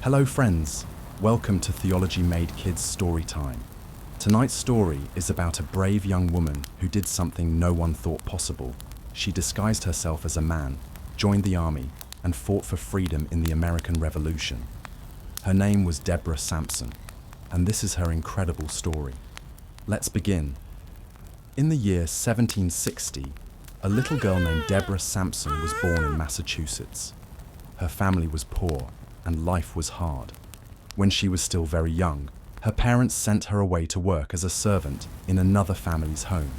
Hello friends, welcome to Theology Made Kids story time. Tonight's story is about a brave young woman who did something no one thought possible. She disguised herself as a man, joined the army, and fought for freedom in the American Revolution. Her name was Deborah Sampson, and this is her incredible story. Let's begin. In the year 1760, a little girl named Deborah Sampson was born in Massachusetts. Her family was poor, and life was hard. When she was still very young, her parents sent her away to work as a servant in another family's home.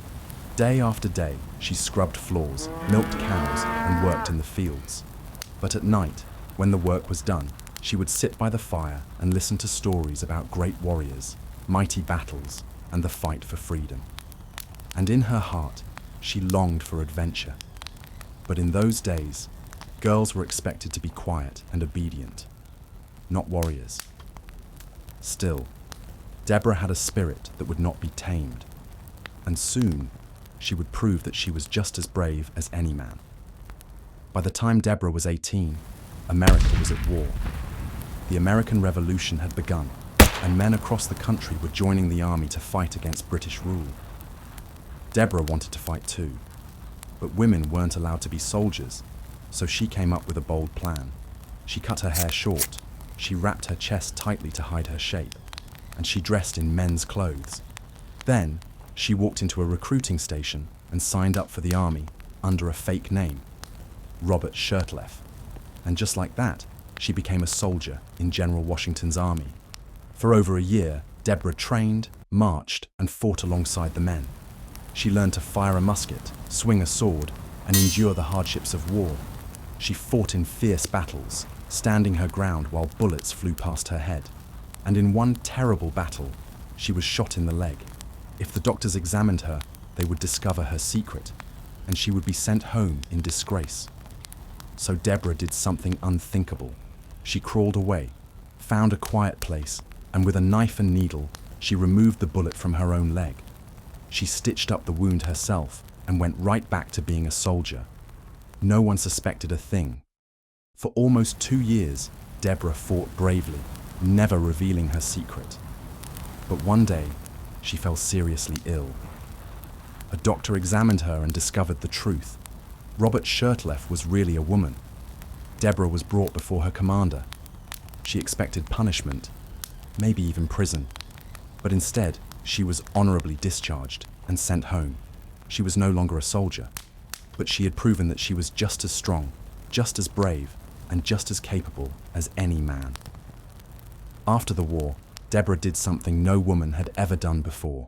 Day after day, she scrubbed floors, milked cows, and worked in the fields. But at night, when the work was done, she would sit by the fire and listen to stories about great warriors, mighty battles, and the fight for freedom. And in her heart, she longed for adventure. But in those days, girls were expected to be quiet and obedient, not warriors. Still, Deborah had a spirit that would not be tamed, and soon she would prove that she was just as brave as any man. By the time Deborah was 18, America was at war. The American Revolution had begun, and men across the country were joining the army to fight against British rule. Deborah wanted to fight too, but women weren't allowed to be soldiers, so she came up with a bold plan. She cut her hair short, she wrapped her chest tightly to hide her shape, and she dressed in men's clothes. Then, she walked into a recruiting station and signed up for the army under a fake name, Robert Shirtleff. And just like that, she became a soldier in General Washington's army. For over a year, Deborah trained, marched, and fought alongside the men. She learned to fire a musket, swing a sword, and endure the hardships of war. She fought in fierce battles, standing her ground while bullets flew past her head. And in one terrible battle, she was shot in the leg. If the doctors examined her, they would discover her secret, and she would be sent home in disgrace. So Deborah did something unthinkable. She crawled away, found a quiet place, and with a knife and needle, she removed the bullet from her own leg. She stitched up the wound herself and went right back to being a soldier. No one suspected a thing. For almost 2 years, Deborah fought bravely, never revealing her secret. But one day, she fell seriously ill. A doctor examined her and discovered the truth. Robert Shirtleff was really a woman. Deborah was brought before her commander. She expected punishment, maybe even prison. But instead, she was honorably discharged and sent home. She was no longer a soldier, but she had proven that she was just as strong, just as brave, and just as capable as any man. After the war, Deborah did something no woman had ever done before.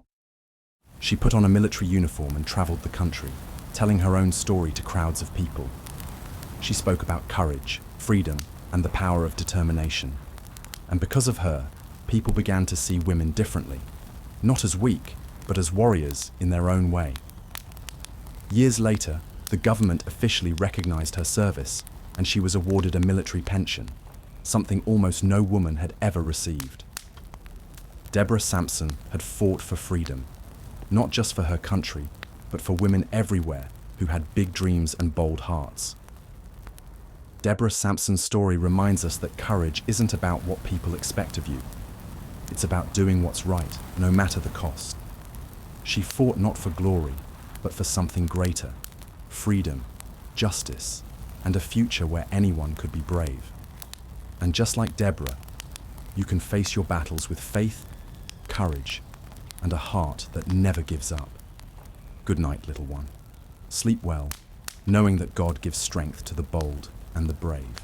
She put on a military uniform and traveled the country, telling her own story to crowds of people. She spoke about courage, freedom, and the power of determination. And because of her, people began to see women differently, not as weak, but as warriors in their own way. Years later, the government officially recognized her service, and she was awarded a military pension, something almost no woman had ever received. Deborah Sampson had fought for freedom, not just for her country, but for women everywhere who had big dreams and bold hearts. Deborah Sampson's story reminds us that courage isn't about what people expect of you. It's about doing what's right, no matter the cost. She fought not for glory, but for something greater: freedom, justice, and a future where anyone could be brave. And just like Deborah, you can face your battles with faith, courage, and a heart that never gives up. Good night, little one. Sleep well, knowing that God gives strength to the bold and the brave.